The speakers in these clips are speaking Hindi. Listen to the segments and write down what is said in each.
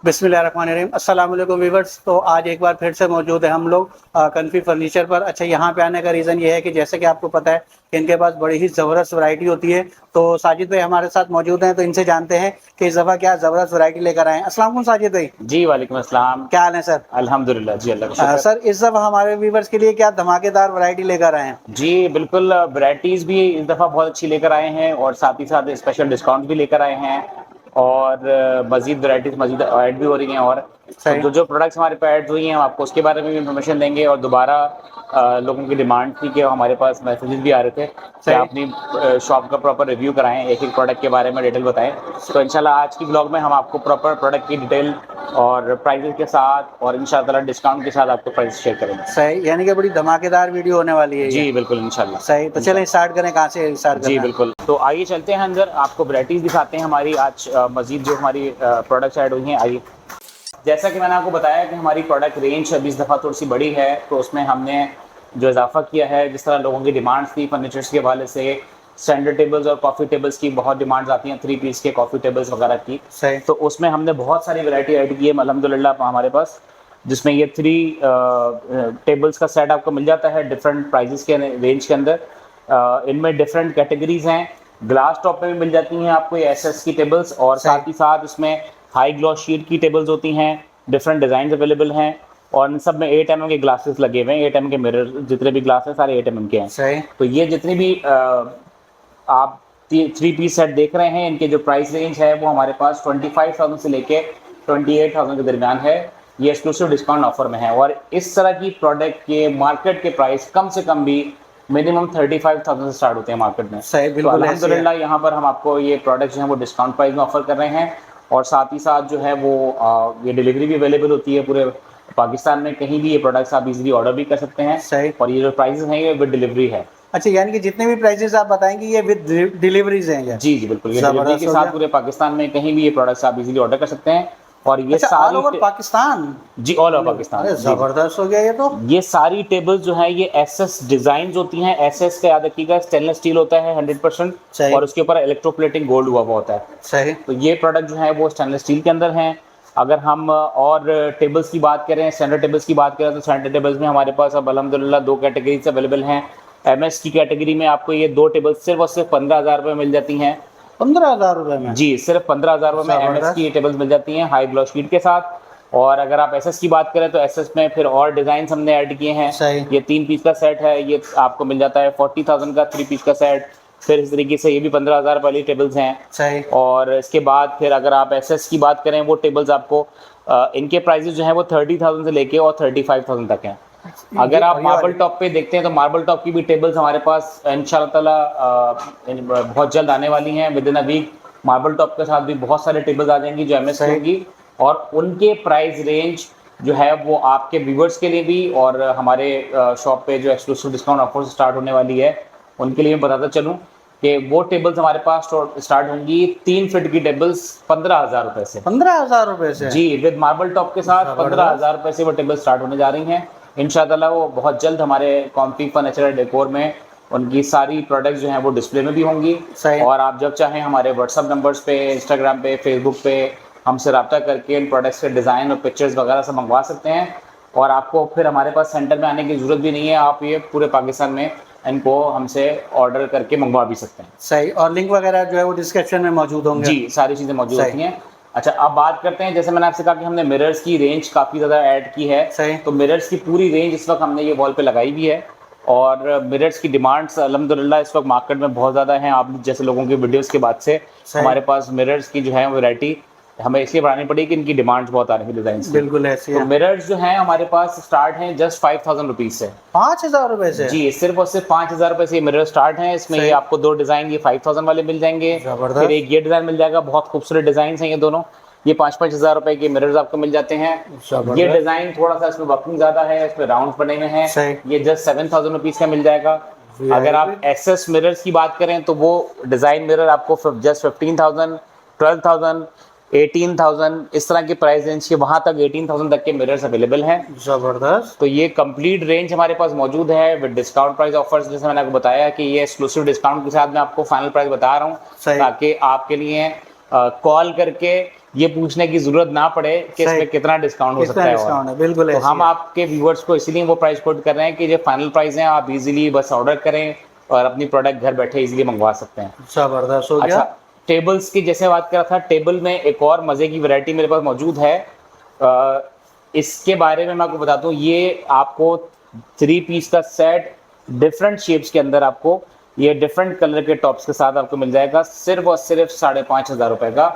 बिस्मिल्लाहिर्रहमानिर्रहीम। अस्सलाम वालेकुम व्यूअर्स। तो आज एक बार फिर से मौजूद है हम लोग कन्फी फर्नीचर पर। अच्छा, यहाँ पे आने का रीज़न ये है कि जैसे कि आपको पता है कि इनके पास बड़ी ही ज़बरदस्त वैरायटी होती है। तो साजिद भाई हमारे साथ मौजूद हैं, तो इनसे जानते हैं कि इस दफ़ा क्या ज़बरदस्त वैरायटी लेकर आए हैं। अस्सलाम वालेकुम साजिद भाई। जी वालेकुम अस्सलाम। क्या हाल है सर? अल्हम्दुलिल्लाह जी, अल्लाह का शुक्र। सर, इस दफ़ा हमारे व्यूअर्स के लिए क्या धमाकेदार वैरायटी लेकर आए हैं? जी बिल्कुल, वैराइटीज़ भी इस दफ़ा बहुत अच्छी लेकर आए हैं और साथ ही साथ स्पेशल डिस्काउंट भी लेकर आए हैं और मज़ीद वैराइटीज़ मज़ीद ऐड भी हो रही हैं। और तो सही। जो प्रोडक्ट्स हमारे पे ऐड हुई हैं हम आपको उसके बारे में भी इंफॉर्मेशन देंगे। और दोबारा लोगों की डिमांड थी कि हमारे पास मैसेजेस भी आ रहे थे कि सही। आप अपनी शॉप का प्रॉपर रिव्यू कराएं, एक एक प्रोडक्ट के बारे में डिटेल बताएं। तो इंशाल्लाह आज की ब्लॉग में हम आपको प्रॉपर प्रोडक्ट की डिटेल और प्राइजेस के साथ और इंशाल्लाह डिस्काउंट के साथ आपको प्राइस शेयर करेंगे। सही, यानी कि बड़ी धमाकेदार वीडियो होने वाली है ये। जी बिल्कुल, इंशाल्लाह। सही, तो चलें स्टार्ट करें, कहाँ से स्टार्ट जी करना है? बिल्कुल, तो आइए चलते हैं अंदर, आपको वैराइटीज़ दिखाते हैं हमारी आज मज़ीद जो हमारी प्रोडक्ट्स ऐड हुई हैं। आइए, जैसा कि मैंने आपको बताया कि हमारी प्रोडक्ट रेंज अब इस दफ़ा थोड़ी-सी बड़ी है, तो उसमें हमने जो इज़ाफ़ा किया है, जिस तरह लोगों की डिमांड्स थी फर्नीचर्स के हवाले से, स्टैंडर्ड टेबल्स और कॉफ़ी टेबल्स की बहुत डिमांड्स आती हैं, 3 पीस के कॉफ़ी टेबल्स वगैरह की। सही। तो उसमें हमने बहुत सारी वैराइटी ऐड की है अल्हम्दुलिल्लाह हमारे पास, जिसमें ये 3 टेबल्स का सेट आपको मिल जाता है डिफरेंट प्राइसेस के रेंज के अंदर। इनमें डिफरेंट कैटेगरीज हैं, ग्लास टॉप पे भी मिल जाती हैं आपको ये एसएस की टेबल्स, और साथ ही साथ इसमें हाई ग्लॉस शीट की टेबल्स होती हैं, डिफरेंट डिज़ाइन अवेलेबल हैं और इन सब में 8 mm के ग्लासेस लगे हुए हैं। 8 mm के मिरर, जितने भी ग्लास हैं सारे 8 mm के हैं। सही। तो ये जितनी भी आप 3 पीस सेट देख रहे हैं, इनके जो प्राइस रेंज है वो हमारे पास 25,000 से लेके 28,000 के दरमियान है। ये एक्सक्लूसिव डिस्काउंट ऑफर में है और इस तरह की प्रोडक्ट के मार्केट के प्राइस कम से कम भी मिनिमम 35,000 से स्टार्ट होते हैं मार्केट में। सही, तो बिल्कुल ऐसे ही है। अल्हम्दुलिल्लाह यहाँ पर हम आपको ये प्रोडक्ट्स जो हैं वो डिस्काउंट प्राइस में ऑफर कर रहे हैं और साथ ही साथ जो है वो ये डिलीवरी भी अवेलेबल होती है पूरे पाकिस्तान में। कहीं भी ये प्रोडक्ट्स आप इजीली ऑर्डर भी कर सकते हैं सही। और ये जो प्राइसेस हैं ये विद डिलीवरी है। अच्छा, यानी कि जितने भी प्राइसेस आप बताएंगे ये विद डिलीवरीज हैं क्या? जी, जी, बिल्कुल, ये डिलीवरी जबरदस्त के हो साथ गया। पूरे पाकिस्तान में कहीं भी ये प्रोडक्ट्स आप इज़िली ऑर्डर कर सकते हैं और ये अच्छा, ऑल सारी ओवर पाकिस्तान? जी, ऑल ओवर पाकिस्तान। अरे जी, जी। जबरदस्त हो गया ये तो। ये सारी टेबल्स जो हैं ये एसएस डिज़ाइन्स होती हैं। एसएस का याद रखिएगा, स्टेनलेस स्टील होता है 100% सही। और उसके ऊपर इलेक्ट्रोप्लेटिंग गोल्ड हुआ हुआ होता है। सही। तो ये प्रोडक्ट जो है वो स्टेनलेस स्टील के अंदर हैं। अगर हम और टेबल्स की बात करें, स्टैंडर्ड टेबल्स की बात करें, तो स्टैंडर्ड टेबल्स में हमारे पास अब अल्हम्दुलिल्लाह 2 कैटेगरीज अवेलेबल हैं। एमएस की कैटेगरी में आपको ये 2 टेबल्स सिर्फ और सिर्फ 15,000 रुपये मिल जाती हैं। 15,000 रुपए में? जी, सिर्फ 15,000 रुपये में एमएस की जबरदस्त। ये टेबल्स मिल जाती हैं हाई ग्लॉस शीट के साथ। और अगर आप एसएस की बात करें तो एसएस में फिर और डिज़ाइन हमने ऐड किए हैं। सही। ये 3 पीस का सेट है, ये आपको मिल जाता है 40,000 का 3 पीस का सेट। फिर इस तरीके से ये भी 15,000 वाली टेबल्स हैं। सही। और इसके बाद फिर अगर आप एसएस की बात करें, वो टेबल्स आपको इनके प्राइसेस जो हैं वो 30,000 से लेके और 35,000 तक हैं। अगर आप मार्बल टॉप पे देखते हैं तो मार्बल टॉप की भी टेबल्स हमारे पास इंशाल्लाह ताला बहुत जल्द आने वाली हैं। Within a week marble top के साथ भी बहुत सारे टेबल्स आ जाएंगी जो एमएस की सही। होंगी और उनके प्राइस रेंज जो है वो आपके व्यूवर्स के लिए भी और हमारे शॉप पे जो एक्सक्लूसिव डिस्काउंट ऑफर स्टार्ट होने वाली है उनके लिए मैं बताता चलूँ कि वो टेबल्स हमारे पास स्टार्ट होंगी 3 फीट की टेबल्स 15,000 रुपये से। 15,000 रुपए से? जी, विद मार्बल टॉप के साथ 15,000 रुपये से वो टेबल स्टार्ट होने जा रही हैं। इंशाल्लाह वो बहुत जल्द हमारे कॉम्फी फर्नीचर डेकोर में उनकी सारी प्रोडक्ट्स जो हैं वो डिस्प्ले में भी होंगी। सही। और आप जब चाहें हमारे व्हाट्सअप नंबर्स पे, इंस्टाग्राम पे, फेसबुक पे हमसे रब्ता करके इन प्रोडक्ट्स के डिज़ाइन और पिक्चर्स वगैरह सब मंगवा सकते हैं और आपको फिर हमारे पास सेंटर में आने की ज़रूरत भी नहीं है। आप ये पूरे पाकिस्तान में इनको हमसे ऑर्डर करके मंगवा भी सकते हैं। सही, और लिंक वगैरह जो है वो डिस्क्रिप्शन में मौजूद होंगे? जी, सारी चीज़ें मौजूद सही। होती हैं। अच्छा, अब बात करते हैं, जैसे मैंने आपसे कहा कि हमने मिरर्स की रेंज काफ़ी ज़्यादा ऐड की है। सही। तो मिरर्स की पूरी रेंज इस वक्त हमने ये वॉल पे लगाई भी है और मिरर्स की डिमांड्स अल्हम्दुलिल्लाह इस वक्त मार्केट में बहुत ज़्यादा हैं। आप जैसे लोगों की वीडियोस के बाद से सही। हमारे पास मिरर्स की जो है वैरायटी हमें इसलिए बढ़ानी पड़ी कि इनकी डिमांड्स बहुत आ रही है डिज़ाइन की। बिल्कुल ऐसी तो है। मिरर्स जो हैं हमारे पास स्टार्ट हैं जस्ट 5,000 रुपीज़ से। 5,000 रुपए से? जी, सिर्फ और सिर्फ 5,000 रुपये से ये मिरर स्टार्ट हैं। इसमें सही। ये आपको 2 डिज़ाइन ये 5,000 वाले मिल जाएंगे। जबरदस्त। फिर एक ये डिज़ाइन मिल जाएगा, बहुत खूबसूरत डिज़ाइन हैं ये दोनों। ये 5-5 हज़ार रुपए के मिरर्स आपको मिल जाते हैं। जबरदस्त। ये डिज़ाइन थोड़ा सा इसमें वर्किंग ज़्यादा है, इसमें राउंड बने हुए हैं। सही। ये जस्ट 7,000 रुपीज़ का मिल जाएगा। अगर आप एसएस मिरर्स की बात करें तो वो डिज़ाइन मिरर आपको जस्ट 15,000, 12,000, 18,000 इस तरह के प्राइस रेंज के, वहाँ तक 18,000 तक के मिरर्स अवेलेबल हैं। जबरदस्त। तो ये कंप्लीट रेंज हमारे पास मौजूद है विद डिस्काउंट प्राइस ऑफर्स। जैसे मैंने आपको बताया कि ये एक्सक्लूसिव डिस्काउंट के साथ मैं आपको फाइनल प्राइस बता रहा हूँ सही। ताकि आपके लिए कॉल करके ये पूछने की जरूरत ना पड़े कि इसमें कितना डिस्काउंट हो सकता है। डिस्काउंट है, बिल्कुल तो ऐसे हम ही है। आपके व्यूअर्स को इसीलिए वो प्राइस कोट कर रहे हैं कि जो फाइनल प्राइस है आप इजीली बस ऑर्डर करें और अपनी प्रोडक्ट घर बैठे इजीली मंगवा सकते हैं। जबरदस्त हो गया। अच्छा, टेबल्स की जैसे बात कर रहा था, टेबल में एक और मज़े की वैरायटी मेरे पास मौजूद है। इसके बारे में मैं आपको बता दूं, ये आपको 3 पीस का सेट डिफरेंट शेप्स के अंदर आपको ये डिफरेंट कलर के टॉप्स के साथ आपको मिल जाएगा सिर्फ और सिर्फ 5,500 रुपए का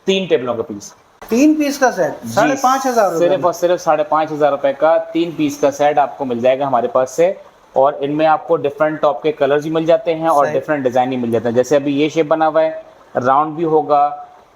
3 टेबलों का पीस। 3 पीस का सेट 5,500 सिर्फ और सिर्फ 5,500 रुपए का 3 पीस का सेट आपको मिल जाएगा हमारे पास से। और इनमें आपको डिफरेंट टॉप के कलर्स भी मिल जाते हैं और डिफरेंट डिजाइन भी मिल जाते हैं। जैसे अभी ये शेप बना हुआ है, राउंड भी होगा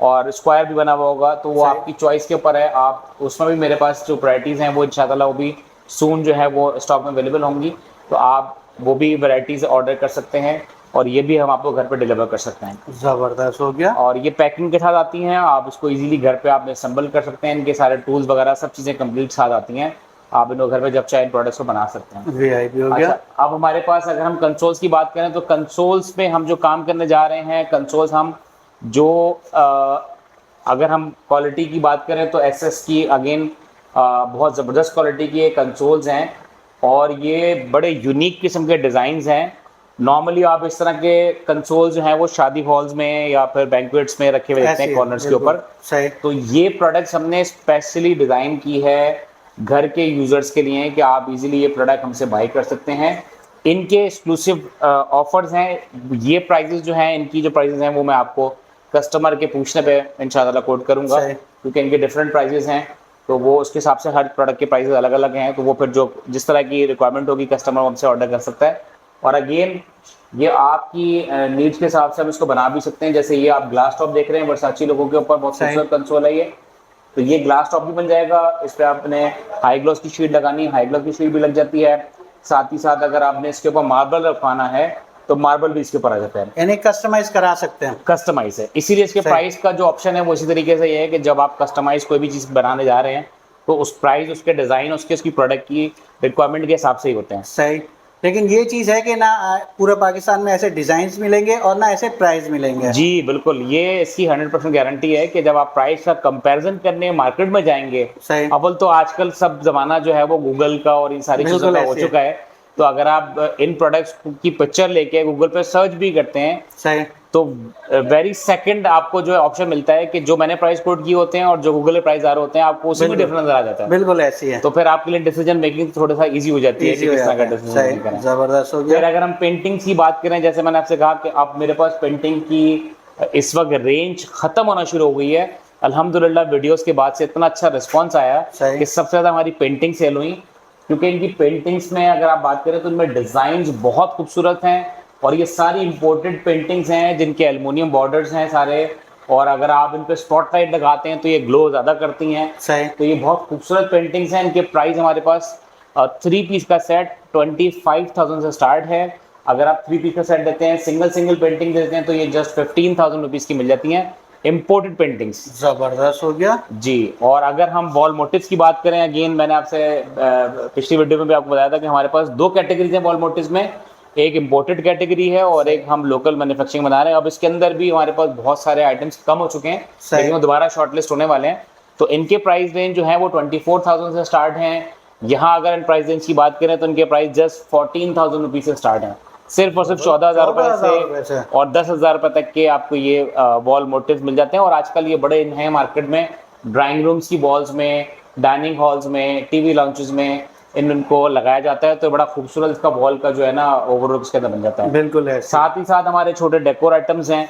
और स्क्वायर भी बना हुआ होगा, तो वो आपकी चॉइस के ऊपर है। आप उसमें भी मेरे पास जो वैरायटीज़ हैं वो इंशाल्लाह वो भी सून जो है वो स्टॉक में अवेलेबल होंगी, तो आप वो भी वैरायटीज़ ऑर्डर कर सकते हैं और ये भी हम आपको घर पे डिलीवर कर सकते हैं। जबरदस्त हो गया। और ये पैकिंग के साथ आती हैं, आप इसको इजीली घर पे आप असेंबल कर सकते हैं। इनके सारे टूल्स वगैरह सब चीज़ें कंप्लीट साथ आती हैं, आप इनको घर पे जब चाहे इन प्रोडक्ट्स को बना सकते हैं। वीआईपी हो गया। अच्छा, अब हमारे पास अगर हम कंसोल्स की बात करें तो कंसोल्स पे हम जो काम करने जा रहे हैं, कंसोल्स हम जो अगर हम क्वालिटी की बात करें तो एसएस की अगेन बहुत ज़बरदस्त क्वालिटी की कंसोल्स हैं और ये बड़े यूनिक किस्म के डिज़ाइंस हैं। नॉर्मली आप इस तरह के कंसोल जो हैं वो शादी हॉल्स में या फिर बैंक्वेट्स में रखे हुए देखते हैं कॉर्नर्स के ऊपर। सही। तो ये प्रोडक्ट्स हमने स्पेशली डिज़ाइन की है घर के यूज़र्स के लिए कि आप इजीली ये प्रोडक्ट हमसे बाई कर सकते हैं। इनके एक्सक्लूसिव ऑफर्स हैं। ये प्राइजेस जो हैं, इनकी जो प्राइजेस हैं वो मैं आपको कस्टमर के पूछने पे इंशाल्लाह कोट करूंगा, क्योंकि इनके डिफरेंट प्राइजेस हैं, तो वो उसके हिसाब से हर प्रोडक्ट के प्राइसेस अलग अलग हैं। तो वो फिर जो जिस तरह की रिक्वायरमेंट होगी कस्टमर हमसे ऑर्डर कर सकता है। और अगेन ये आपकी नीड्स के हिसाब से हम इसको बना भी सकते हैं। जैसे ये आप ग्लास टॉप देख रहे हैं वर्साची लोगों के ऊपर, बहुत खूबसूरत कंसोल है ये, तो ये ग्लास टॉप भी बन जाएगा। इस पर आपने हाई ग्लॉस की शीट लगानी, हाई ग्लॉस की शीट भी लग जाती है। साथ ही साथ अगर आपने इसके ऊपर मार्बल रखवाना है तो मार्बल भी इसके ऊपर आ जाता है, यानी कस्टमाइज करा सकते हैं। कस्टमाइज है, इसीलिए इसके प्राइस का जो ऑप्शन है वो इसी तरीके से ये है कि जब आप कस्टमाइज कोई भी चीज़ बनाने जा रहे हैं तो उस प्राइस, उसके डिज़ाइन, उसकी प्रोडक्ट की रिक्वायरमेंट के हिसाब से ही होते हैं। सही। लेकिन ये चीज़ है कि ना पूरे पाकिस्तान में ऐसे डिज़ाइंस मिलेंगे और ना ऐसे प्राइस मिलेंगे। जी बिल्कुल, ये इसकी 100% गारंटी है कि जब आप प्राइस का कंपैरिजन करने मार्केट में जाएंगे, अव्वल तो आजकल सब जमाना जो है वो गूगल का और इन सारी चीज़ों का हो चुका है, तो अगर आप इन प्रोडक्ट्स की पिक्चर लेके गूगल पे सर्च भी करते हैं, सही, तो वेरी सेकंड आपको जो ऑप्शन मिलता है कि जो मैंने प्राइस कोड किए होते हैं और जो गूगल पे प्राइस आ रहे होते हैं आपको उसी में डिफरेंस नजर आ जाता है। बिल्कुल ऐसी है। तो फिर आपके लिए डिसीजन मेकिंग थोड़ा सा इजी हो जाती है कि किस तरह का डिसीजन करें। जबरदस्त हो गया। फिर अगर हम पेंटिंग्स की बात करें, जैसे मैंने आपसे कहा कि आप मेरे पास पेंटिंग की इस वक्त रेंज खत्म होना शुरू हो गई है। अल्हम्दुलिल्लाह वीडियोस के बाद से इतना अच्छा रिस्पॉन्स आया कि सबसे ज़्यादा हमारी पेंटिंग सेल हुई, क्योंकि इनकी पेंटिंग्स में अगर आप बात करें तो इनमें डिज़ाइंस बहुत खूबसूरत हैं और ये सारी इंपोर्टेड पेंटिंग्स हैं जिनके एल्युमिनियम बॉर्डर्स हैं सारे, और अगर आप इन पे स्पॉटलाइट लगाते हैं तो ये ग्लो ज़्यादा करती हैं। सही। तो ये बहुत खूबसूरत पेंटिंग्स हैं। इनके प्राइस हमारे पास 3 पीस का सेट 25,000 से स्टार्ट है। अगर आप 3 पीस का सेट देते हैं, सिंगल पेंटिंग देते हैं, तो ये जस्ट 15,000 रुपीज़ की मिल जाती हैं, इंपोर्टेड पेंटिंग्स। जबरदस्त हो गया जी। और अगर हम वॉल मोटिव्स की बात करें, अगेन मैंने आपसे पिछली वीडियो में भी आपको बताया था कि हमारे पास 2 कैटेगरीज हैं वॉल मोटिव्स में, एक इंपोर्टेड कैटेगरी है और एक हम लोकल मैन्युफैक्चरिंग बना रहे हैं। अब इसके अंदर भी हमारे पास बहुत सारे आइटम्स कम हो चुके हैं, लेकिन वो दोबारा शॉर्टलिस्ट होने वाले हैं। तो इनके प्राइस रेंज जो है वो 24,000 से स्टार्ट हैं। यहाँ अगर इन प्राइस रेंज की बात करें तो इनके प्राइस जस्ट 14,000 रुपीज़ से स्टार्ट हैं, सिर्फ और सिर्फ 14,000 रुपये से और 10,000 रुपये तक के आपको ये वॉल मोटिव्स मिल जाते हैं। और आजकल ये बड़े हैं मार्केट में, ड्राइंग रूम्स की वॉल्स में, डाइनिंग हॉल्स में, टीवी लॉन्चेस में इनको लगाया जाता है, तो बड़ा खूबसूरत इसका वॉल का जो है ना ओवरऑल इसके अंदर बन जाता है। बिल्कुल है। साथ ही साथ हमारे छोटे डेकोर आइटम्स हैं।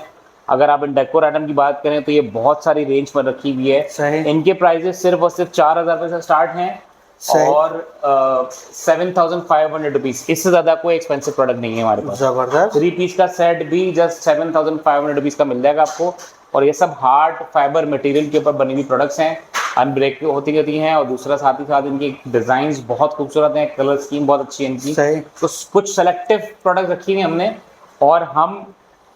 अगर आप इन डेकोर आइटम की बात करें तो ये बहुत सारी रेंज में रखी हुई है। इनके प्राइजेस सिर्फ और सिर्फ 4,000 रुपये से स्टार्ट हैं और 7,500 रुपीज़, इससे ज़्यादा कोई एक्सपेंसिव प्रोडक्ट नहीं है हमारे पास। जबरदस्त। 3 पीस का सेट भी जस्ट 7,500 रुपीज़ का मिल जाएगा आपको। और ये सब हार्ड फाइबर मटेरियल के ऊपर बनी हुई प्रोडक्ट्स हैं, अनब्रेक होती रहती हैं। और दूसरा साथ ही साथ इनकी डिज़ाइंस बहुत खूबसूरत हैं, कलर स्कीम बहुत अच्छी है इनकी। तो कुछ सेलेक्टिव प्रोडक्ट रखी हुई हमने, और हम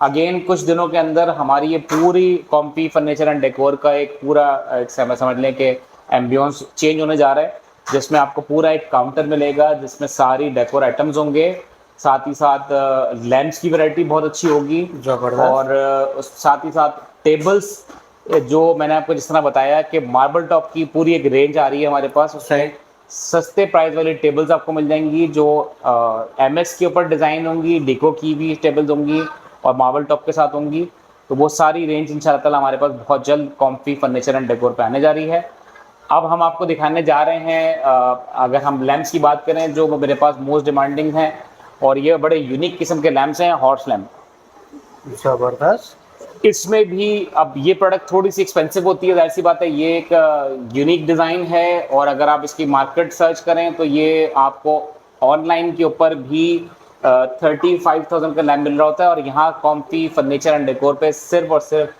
अगेन कुछ दिनों के अंदर हमारी ये पूरी कॉम्पी फर्नीचर एंड डेकोर का एक पूरा समझ लें कि एम्बियंस चेंज होने जा रहा है, जिसमें आपको पूरा एक काउंटर मिलेगा जिसमें सारी डेकोर आइटम्स होंगे। साथ ही साथ लैंप्स की वैरायटी बहुत अच्छी होगी। और साथ ही साथ टेबल्स जो मैंने आपको जिस तरह बताया कि मार्बल टॉप की पूरी एक रेंज आ रही है हमारे पास, उसमें सस्ते प्राइस वाली टेबल्स आपको मिल जाएंगी जो एमएस के ऊपर डिज़ाइन होंगी, डिको की भी टेबल्स होंगी और मार्बल टॉप के साथ होंगी। तो वो सारी रेंज इंशाल्लाह ताला हमारे पास बहुत जल्द कॉम्फी फर्नीचर एंड डेकोर पे आने जा रही है। अब हम आपको दिखाने जा रहे हैं, अगर हम लैम्प्स की बात करें जो मेरे पास मोस्ट डिमांडिंग हैं, और ये बड़े यूनिक किस्म के लैम्प्स हैं, हॉर्स लैम्प। जबरदस्त। इसमें भी अब ये प्रोडक्ट थोड़ी सी एक्सपेंसिव होती है, जाहिर सी बात है, ये एक यूनिक डिज़ाइन है, और अगर आप इसकी मार्केट सर्च करें तो ये आपको ऑनलाइन के ऊपर भी 35,000 का लैम्प मिल रहा होता है, और यहाँ कॉम्फी फर्नीचर एंड डेकोर पे सिर्फ और सिर्फ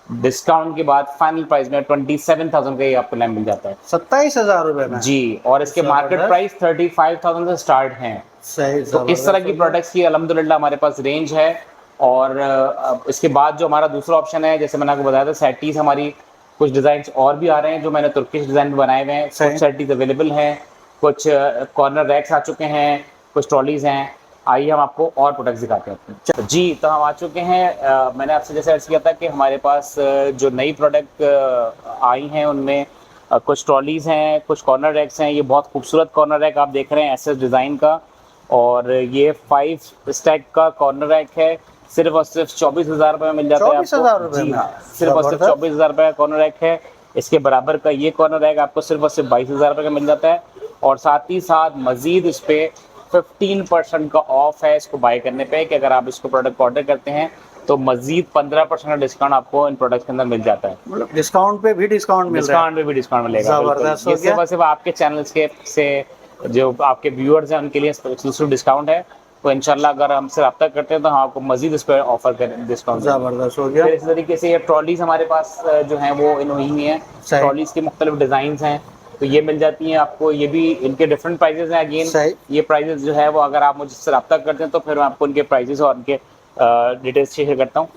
डिस्काउंट के बाद फाइनल प्राइस में 27,000 का ये आपको लैम्प मिल जाता है। 27,000 रुपए में जी, और इसके मार्केट प्राइस 35,000 से स्टार्ट हैं। सही। तो इस तरह की प्रोडक्ट्स की अल्हम्दुलिल्लाह हमारे पास रेंज है। और इसके बाद जो हमारा दूसरा ऑप्शन है, जैसे मैंने आपको बताया था, सेटीज हमारी कुछ डिज़ाइंस और भी आ रहे हैं जो मैंने तुर्किश डिज़ाइन में बनाए हुए हैं। कुछ सेटीज अवेलेबल हैं, कुछ कॉर्नर रैक्स आ चुके हैं, कुछ ट्रॉलीज हैं। आइए हम आपको और प्रोडक्ट्स दिखाते हैं। जी, तो हम आ चुके हैं। मैंने आपसे जैसे अर्ज़ किया था कि हमारे पास जो नई प्रोडक्ट आई हैं उनमें कुछ ट्रॉलीज हैं, कुछ कॉर्नर रैक्स हैं। ये बहुत खूबसूरत कॉर्नर रैक आप देख रहे हैं एसएस डिज़ाइन का, और ये 5 स्टैक का कॉर्नर रैक है। सिर्फ और सिर्फ 24,000 रुपये में मिल जाता है आपको। 24,000 जी हाँ, सिर्फ और सिर्फ 24,000 रुपये का कॉर्नर रैक है। इसके बराबर का ये कॉर्नर रैक आपको सिर्फ और सिर्फ 22,000 रुपये का मिल जाता है, और साथ ही साथ मजीद इस पे 15% का ऑफ है इसको बाय करने पे, कि अगर आप इसको प्रोडक्ट ऑर्डर करते हैं तो मजीद 15% का डिस्काउंट आपको इन प्रोडक्ट्स के अंदर मिल जाता है। मतलब डिस्काउंट पे भी डिस्काउंट मिल रहा है। डिस्काउंट पे भी डिस्काउंट मिलेगा। जबरदस्त। ये सिर्फ और सिर्फ आपके चैनल्स के से जो आपके व्यूअर्स हैं उनके लिए एक्सक्लूसिव डिस्काउंट है। तो इंशाल्लाह अगर हमसे रब्ता करते हैं तो हम आपको मजीद इस पर ऑफर करें डिस्काउंट। जबरदस्त हो गया। फिर इस तरीके से ये ट्रॉलीज हमारे पास जो हैं वो इन हुई हैं। ट्रॉलीज के मुख्तलिफ डिज़ाइन हैं, तो ये मिल जाती हैं आपको। ये भी इनके डिफरेंट प्राइजेस हैं। अगेन ये प्राइजेस जो है वो अगर आप मुझसे रब्ता करते हैं तो फिर मैं आपको उनके प्राइजेस और उनके डिटेल्स शेयर करता हूँ।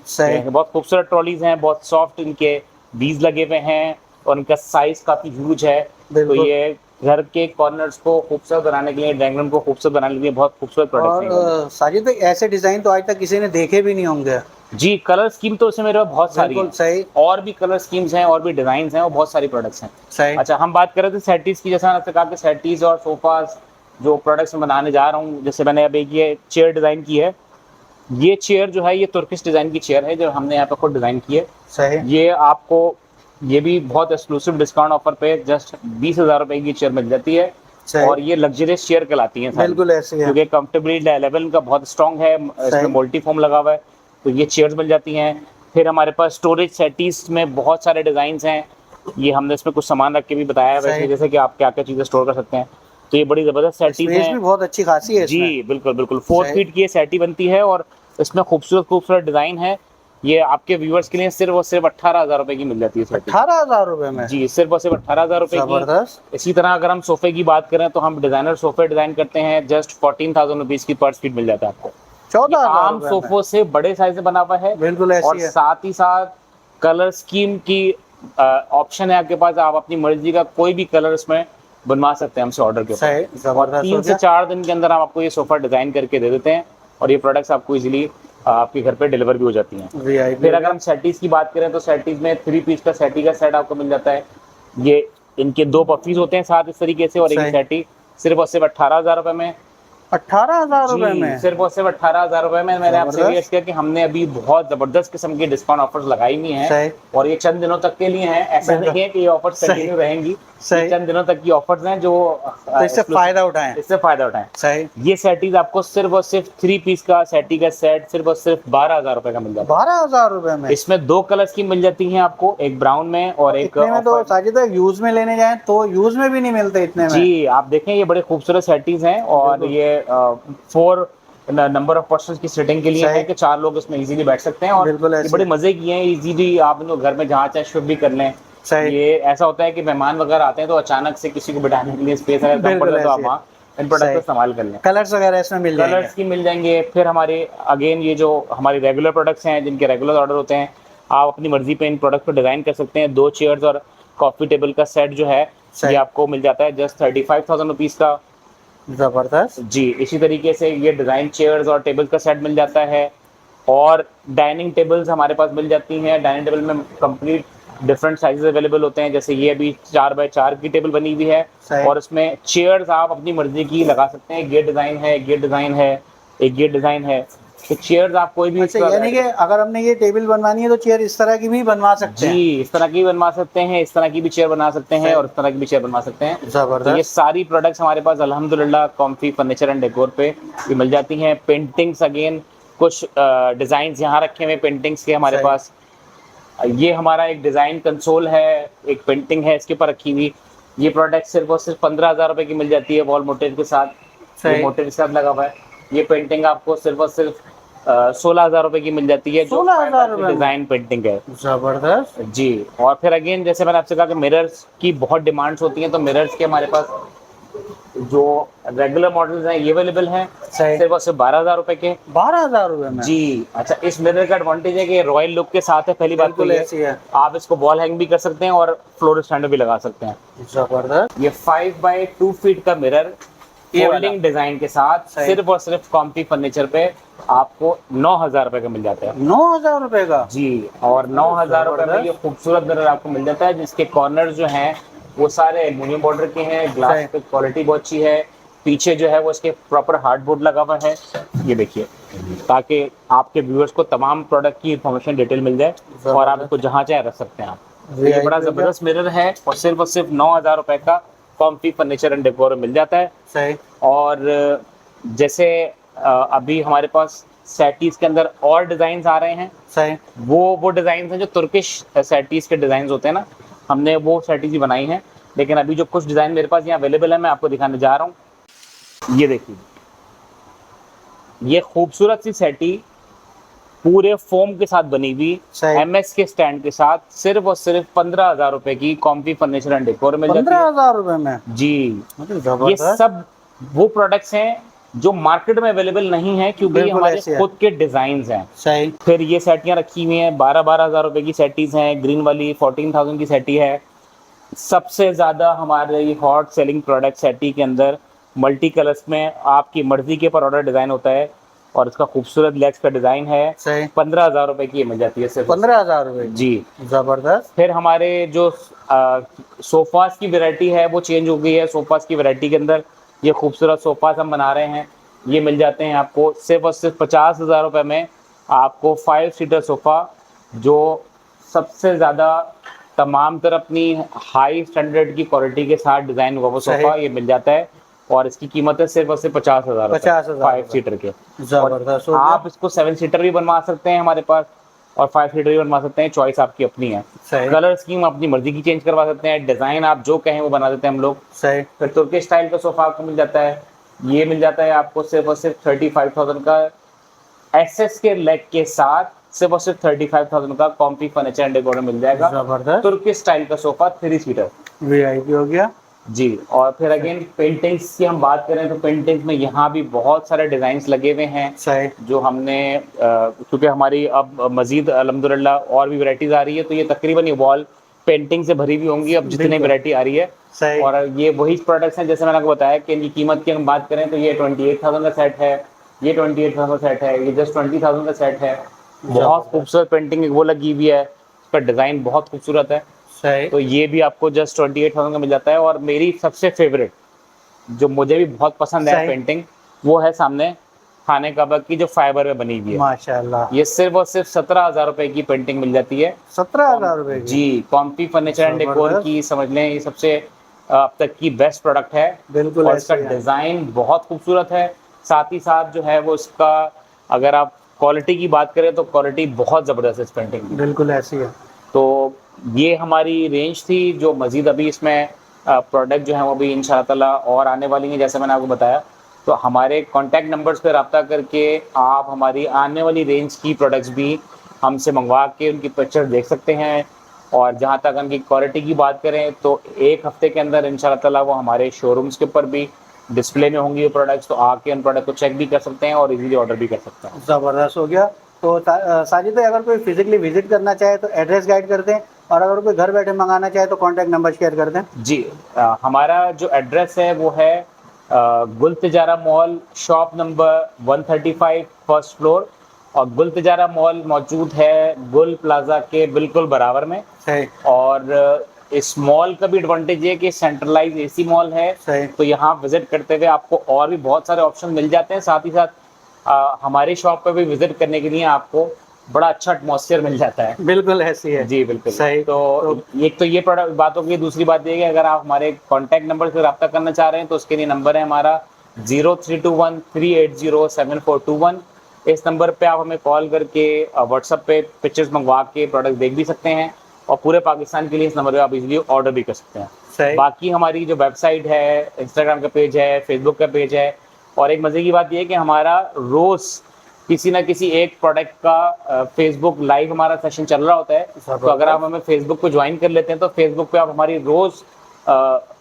बहुत खूबसूरत ट्रॉलीज हैं, बहुत सॉफ्ट इनके बीज लगे हुए हैं, और इनका साइज काफ़ी ह्यूज है। तो ये घर के कॉर्नर्स को खूबसूरत बनाने के लिए, ड्राइंग रूम को खूबसूरत बनाने के लिए बहुत खूबसूरत प्रोडक्ट हैं। और साजिद भाई, ऐसे डिजाइन तो आज तक किसी ने देखे भी नहीं होंगे। जी, कलर स्कीम तो इसमें मेरे पास बहुत सारी है। सही। और भी कलर स्कीम्स हैं, और भी डिजाइन हैं, और बहुत सारी प्रोडक्ट्स हैं। सही। अच्छा, हम बात कर रहे थे सेटीज की। जैसा मैंने कहा कि सेटीज और सोफाज जो प्रोडक्ट्स में बनाने जा रहा हूँ, जैसे मैंने अब एक ये चेयर डिज़ाइन की है। ये चेयर जो है ये तुर्किश डिज़ाइन की चेयर है जो हमने यहाँ पे खुद डिज़ाइन की है। सही। ये आपको ये भी बहुत एक्सक्लूसिव डिस्काउंट ऑफर पे जस्ट 20,000 रुपए की चेयर मिल जाती है, और ये लग्जरियस चेयर कहलाती हैं। बिल्कुल ऐसे है, क्योंकि कंफर्टेबली लेवल का बहुत स्ट्रॉन्ग है, इसमें मल्टी फोम लगा हुआ है, तो ये चेयर्स मिल जाती हैं। फिर हमारे पास स्टोरेज सेटीज में बहुत सारे डिज़ाइंस हैं। ये हमने इसमें कुछ सामान रख के भी बताया है वैसे, जैसे कि आप क्या क्या चीज़ें स्टोर कर सकते हैं। तो ये बड़ी ज़बरदस्त सेटीज है, बहुत अच्छी खासी है। जी बिल्कुल बिल्कुल। 4 फीट की ये सेटी बनती है, और इसमें खूबसूरत डिज़ाइन है। ये आपके व्यूअर्स के लिए सिर्फ और सिर्फ 18,000 रुपए की मिल जाती है। 18,000 रुपए में? जी, सिर्फ और सिर्फ 18,000 रुपए की। इसी तरह अगर हम सोफे की बात करें तो हम डिजाइनर सोफे डिजाइन करते हैं, जस्ट 14,000 रुपीज की पर फीट मिल जाता है आपको। 14,000 आम सोफों से बड़े साइज से बना हुआ है। बिल्कुल ऐसी है। और साथ ही साथ कलर स्कीम की ऑप्शन है आपके पास, आप अपनी मर्जी का कोई भी कलर इसमें बनवा सकते हैं हमसे ऑर्डर के ऊपर, और 3 से 4 दिन के अंदर हम आपको ये सोफा डिजाइन करके दे देते हैं, और ये प्रोडक्ट्स आपको इजीली आपके घर पे डिलीवर भी हो जाती हैं। फिर अगर हम सेटीज की बात करें तो सेटीज में 3 पीस का सेटी का सेट आपको मिल जाता है। ये इनके 2 पफीज होते हैं साथ इस तरीके से, और एक सेटी सिर्फ और सिर्फ 18,000 रुपए में। 18,000 रुपए में? सिर्फ और सिर्फ 18,000 रुपए में। मैंने आपसे रिक्वेस्ट किया कि हमने अभी बहुत जबरदस्त किस्म की डिस्काउंट ऑफर्स लगाई हुई हैं, और ये चंद दिनों तक के लिए हैं। ऐसा नहीं है कि ये ऑफर्स कंटिन्यू रहेंगी, चंद दिनों तक की ऑफर्स हैं जो इससे फायदा उठाएं। सही। ये सेटीज आपको सिर्फ और सिर्फ 3 पीस का सेटी का सेट सिर्फ और सिर्फ 12,000 रुपए का मिल जाता है। 12,000 रुपए में? इसमें 2 कलर्स की मिल जाती हैं आपको, एक ब्राउन में और एक तो साजिद यूज में लेने जाए तो यूज में भी नहीं मिलते इतने में। जी, आप देखें ये बड़े खूबसूरत सेटीज हैं, और ये 4 नंबर ऑफ पर्सन की सीटिंग के लिए है कि 4 लोग इसमें इजीली बैठ सकते हैं, और ये बड़े मजे की हैं। इजीली आप इनको घर में जहाँ चाहे शिफ्ट भी कर लें। ये ऐसा होता है कि मेहमान वगैरह आते हैं तो अचानक से किसी को बिठाने के लिए स्पेस अगर कम पड़ता है तो आप वहाँ इन प्रोडक्ट को इस्तेमाल कर लें। कलर्स वगैरह इसमें मिल जाएंगे, कलर्स की मिल जाएंगे। फिर हमारे अगेन ये जो हमारी रेगुलर प्रोडक्ट्स हैं जिनके रेगुलर ऑर्डर होते हैं, आप अपनी मर्जी पे इन प्रोडक्ट को डिजाइन कर सकते हैं। 2 चेयर्स और कॉफी टेबल का सेट जो है ये आपको मिल जाता है जस्ट 35,000 रुपीज का। जबरदस्त। जी, इसी तरीके से ये डिज़ाइन चेयर्स और टेबल का सेट मिल जाता है, और डाइनिंग टेबल्स हमारे पास मिल जाती हैं। डाइनिंग टेबल में कंप्लीट डिफरेंट साइजेस अवेलेबल होते हैं। जैसे ये अभी 4x4 की टेबल बनी हुई है सही। और इसमें चेयर्स आप अपनी मर्जी की लगा सकते हैं। ये डिज़ाइन है, ये डिज़ाइन है, एक ये डिज़ाइन है। तो चेयर्स आप कोई भी अच्छा, यानी कि अगर हमने ये टेबल बनवानी है तो चेयर इस तरह की भी बनवा सकते हैं? जी, इस तरह की बनवा सकते हैं, इस तरह की भी चेयर बना सकते हैं सही। और इस तरह की भी चेयर बनवा सकते हैं। तो ये जबरदस्त। सारी प्रोडक्ट्स हमारे पास अल्हम्दुलिल्लाह कॉम्फी फर्नीचर एंड डेकोर पे भी मिल जाती हैं। पेंटिंग्स अगेन कुछ डिज़ाइंस यहाँ रखे हुए पेंटिंग्स के हमारे सही। पास। ये हमारा एक डिज़ाइन कंसोल है, एक पेंटिंग है इसके ऊपर रखी हुई। ये प्रोडक्ट सिर्फ और सिर्फ 15,000 रुपए की मिल जाती है वॉल मोटिव के साथ। ये सही। मोटिव के साथ लगा हुआ है। ये पेंटिंग आपको सिर्फ और सिर्फ 16,000 रुपए की मिल जाती है, जो 16,000 रुपए में? डिज़ाइन पेंटिंग है। जबरदस्त। जी, और फिर अगेन जैसे मैंने आपसे कहा कि मिरर्स की बहुत डिमांड्स होती हैं, तो मिरर्स के हमारे पास जो रेगुलर मॉडल्स हैं ये अवेलेबल हैं सही। सिर्फ और सिर्फ 12,000 रुपए के। 12,000 रुपए में? जी, अच्छा, इस मिरर का एडवांटेज है कि रॉयल लुक के साथ है। पहली बात तो बिल्कुल ये ऐसी है। आप इसको वॉल हैंग भी कर सकते हैं और फ्लोर स्टैंड भी लगा सकते हैं। जबरदस्त। ये 5x2 फीट का मिरर ये वाला? फोल्डिंग डिजाइन के साथ सही। सिर्फ और सिर्फ कॉम्पी फर्नीचर पे आपको 9,000 रुपए का मिल जाता है। 9,000 रुपए का? जी, और 9,000 रुपए में ये खूबसूरत मिरर आपको मिल जाता है, जिसके कॉर्नर जो हैं वो सारे एल्युमिनियम बॉर्डर के हैं। ग्लास सही। की क्वालिटी बहुत अच्छी है। पीछे जो है वो इसके प्रॉपर हार्डबोर्ड लगा हुआ है, ये देखिए, ताकि आपके व्यूअर्स को तमाम प्रोडक्ट की इंफॉर्मेशन डिटेल मिल जाए और आप इसको जहाँ चाहे रख सकते हैं आप। तो ये बड़ा जबरदस्त मिरर है और सिर्फ 9,000 रुपए का कॉम्फी फर्नीचर एंड डेकोर मिल जाता है। सही। और जैसे अभी हमारे पास सेटीज के अंदर और डिजाइन आ रहे हैं। सही। वो डिजाइन हैं जो तुर्किश सेटीज के डिजाइन होते हैं ना, हमने वो सेटीज ही बनाई हैं। लेकिन अभी जो कुछ डिजाइन मेरे पास यहाँ अवेलेबल है मैं आपको दिखाने जा रहा हूँ। ये देखिए, ये खूबसूरत सी सेटी पूरे फोम के साथ बनी हुई सही। एमएस के स्टैंड के साथ सिर्फ और सिर्फ 15,000 रुपए की कॉम्फी फर्नीचर एंड डेकोर मिल जाती है। 15,000 रुपए में? जी, ये जबरदस्त। सब वो प्रोडक्ट्स हैं जो मार्केट में अवेलेबल नहीं है, क्योंकि ये बिल्कुल हमारे ऐसे है। खुद के डिजाइन हैं। सही। फिर ये सेटियाँ रखी हुई हैं, 12,000 रुपए की सेटीज हैं। ग्रीन वाली 14,000 की सेटी है। सबसे ज्यादा हमारे ये हॉट सेलिंग प्रोडक्ट सेटी के अंदर मल्टी कलर्स में आपकी मर्जी के पर ऑर्डर डिजाइन होता है और इसका खूबसूरत लेग्स का डिजाइन है। सही। 15,000 रुपए की ये मिल जाती है सिर्फ। 15,000 रुपए? जी। जबरदस्त। फिर हमारे जो सोफास की वैरायटी है वो चेंज हो गई है। सोफास की वैरायटी के अंदर ये खूबसूरत सोफास हम बना रहे हैं। ये मिल जाते हैं आपको सिर्फ और सिर्फ 50,000 रुपए में। आपको 5 सीटर सोफा जो सबसे ज़्यादा तमाम तरह अपनी हाई स्टैंडर्ड की क्वालिटी के साथ डिज़ाइन हुआ वो सोफा ये मिल जाता है और इसकी कीमत है सिर्फ और सिर्फ 50,000 50,000 5 सीटर के। जबरदस्त। और आप इसको 7 सीटर भी बनवा सकते हैं हमारे पास और 5 सीटर भी बनवा सकते हैं। चॉइस आपकी अपनी है। सही। कलर स्कीम अपनी मर्जी की चेंज करवा सकते हैं। डिज़ाइन आप जो कहें वो बना देते हैं हम लोग। सही। फिर तुर्की स्टाइल का सोफा आपको मिल जाता है। ये मिल जाता है आपको सिर्फ और सिर्फ 35,000 का एसएस के लेग के साथ। सिर्फ और सिर्फ 35,000 का कॉम्पी फर्नीचर एंड डेकोर मिल जाएगा। जबरदस्त। तुर्की स्टाइल का सोफा 3 सीटर वीआईपी हो गया। जी। और फिर अगेन पेंटिंग्स की हम बात करें तो पेंटिंग्स में यहाँ भी बहुत सारे डिजाइन लगे हुए हैं। सही। जो हमने क्योंकि हमारी अब मजीद अल्हम्दुलिल्लाह और भी वैरायटीज आ रही है, तो ये तकरीबन ये वॉल पेंटिंग से भरी हुई होंगी अब जितनी बिल्कुल। वैरायटी आ रही है। सही। और ये वही प्रोडक्ट्स हैं जैसे मैंने आपको बताया कि इनकी कीमत की हम बात करें तो ये 28,000 का सेट है, ये 28,000 का सेट है, ये जस्ट 20,000 का सेट है। बहुत खूबसूरत पेंटिंग वो लगी हुई है, उसका डिज़ाइन बहुत खूबसूरत है। सही। तो ये भी आपको जस्ट 28,000 का मिल जाता है। और मेरी सबसे फेवरेट जो मुझे भी बहुत पसंद है सही। पेंटिंग, वो है सामने खाने काबा की जो फाइबर में बनी हुई है। माशाल्लाह। ये सिर्फ और सिर्फ 17,000 रुपए की पेंटिंग मिल जाती है। 17,000 रुपए की? जी, कॉम्पी फर्नीचर एंड डेकोर जबरदस्त। की समझ लें ये सबसे अब तक की बेस्ट प्रोडक्ट है। बिल्कुल और ऐसे इसका ही है। डिज़ाइन बहुत खूबसूरत है। साथ ही साथ जो है वो इसका अगर आप क्वालिटी की बात करें तो क्वालिटी बहुत ज़बरदस्त है इस पेंटिंग की। बिल्कुल ऐसी है। तो ये हमारी रेंज थी जो मज़ीद अभी इसमें प्रोडक्ट जो है वो भी इंशाअल्लाह ताला और आने वाली हैं जैसे मैंने आपको बताया। तो हमारे कॉन्टैक्ट नंबर्स पर रब्ता करके आप हमारी आने वाली रेंज की प्रोडक्ट्स भी हमसे मंगवा के उनकी पिक्चर देख सकते हैं। और जहाँ तक उनकी क्वालिटी की बात करें तो एक हफ्ते के अंदर इंशाअल्लाह ताला वो हमारे शोरूम्स के ऊपर भी डिस्प्ले में होंगी ये प्रोडक्ट्स, तो आके उन प्रोडक्ट को चेक भी कर सकते हैं और इजीली ऑर्डर भी कर सकते हैं। ज़बरदस्त हो गया। तो साजिद भाई, अगर कोई फिजिकली विजिट करना चाहे तो एड्रेस गाइड कर दें, और अगर कोई घर बैठे मंगाना चाहे तो कॉन्टैक्ट नंबर शेयर कर दें। जी, हमारा जो एड्रेस है वो है गुल Tijara mall, shop number 135 first floor, और गुल तिजारा मॉल मौजूद है गुल प्लाजा के बिल्कुल बराबर में। सही और इस मॉल का भी एडवांटेज ये है कि सेंट्रलाइज एसी मॉल है, सही तो यहाँ विजिट करते हुए आपको और भी बहुत सारे ऑप्शन मिल जाते हैं। साथ ही साथ हमारी शॉप पे भी विजिट करने के लिए आपको बड़ा अच्छा एटमॉस्फेयर मिल जाता है। बिल्कुल ऐसी है। जी बिल्कुल। सही। तो एक तो ये प्रोडक्ट बात होगी, दूसरी बात ये है कि अगर आप हमारे कॉन्टैक्ट नंबर से रब्ता करना चाह रहे हैं तो उसके लिए नंबर है हमारा 0321380741। इस नंबर पे आप हमें कॉल करके व्हाट्सएप पे पिक्चर्स मंगवा के प्रोडक्ट देख भी सकते हैं, और पूरे पाकिस्तान के लिए इस नंबर पे आप इजीली ऑर्डर भी कर सकते हैं। सही। बाकी हमारी जो वेबसाइट है, इंस्टाग्राम का पेज है, फेसबुक का पेज है, और एक मज़े की बात ये है कि हमारा रोज़ किसी ना किसी एक प्रोडक्ट का फेसबुक लाइव हमारा सेशन चल रहा होता है। तो अगर आप हमें फेसबुक पे ज्वाइन कर लेते हैं तो फेसबुक पे आप हमारी रोज़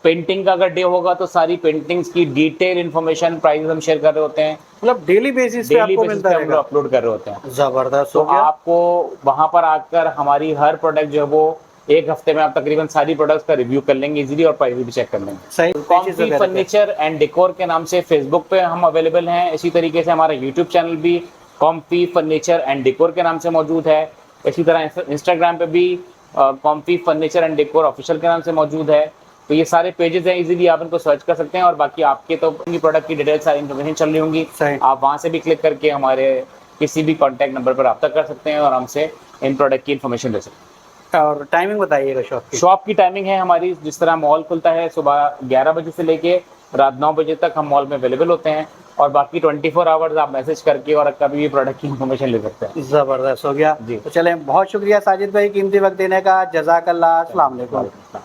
पेंटिंग का अगर डे होगा तो सारी पेंटिंग्स की डिटेल इन्फॉर्मेशन प्राइस हम शेयर कर रहे होते हैं। मतलब डेली बेसिस पे डेली आपको बेसिस मिलता पे हम रहेगा। अपलोड कर रहे होते हैं। जबरदस्त तो हो गया। आपको वहां पर आकर हमारी हर प्रोडक्ट जो है वो एक हफ्ते में आप तकरीबन सारी प्रोडक्ट्स का रिव्यू कर लेंगे इजीली, और प्राइस भी चेक कर लेंगे। सही। कॉम्फी फर्नीचर एंड डेकोर के नाम से फेसबुक पे हम अवेलेबल हैं। इसी तरीके से हमारा यूट्यूब चैनल भी कॉम्फी फर्नीचर एंड डेकोर के नाम से मौजूद है। इसी तरह इंस्टाग्राम पे भी comfy furniture and decor official के नाम से मौजूद है। तो ये सारे पेजेस हैं, इजीली आप इनको सर्च कर सकते हैं। और बाकी आपके तो प्रोडक्ट की डिटेल सारी इन्फॉर्मेशन चल रही होंगी, आप वहाँ से भी क्लिक करके हमारे किसी भी कॉन्टैक्ट नंबर पर रब्ता कर सकते हैं और हमसे इन प्रोडक्ट की इन्फॉर्मेशन ले सकते हैं। और टाइमिंग बताइएगा शॉप की। शॉप की टाइमिंग है हमारी, जिस तरह मॉल खुलता है सुबह 11 बजे से लेके रात 9 बजे तक हम मॉल में अवेलेबल होते हैं, और बाकी 24 आवर्स आप मैसेज करके और कभी भी प्रोडक्ट की इन्फॉर्मेशन ले सकते हैं। जबरदस्त हो गया जी। तो चलें, बहुत शुक्रिया साजिद भाई कीमती वक्त देने का। जज़ाकल्लाह। अस्सलाम वालेकुम।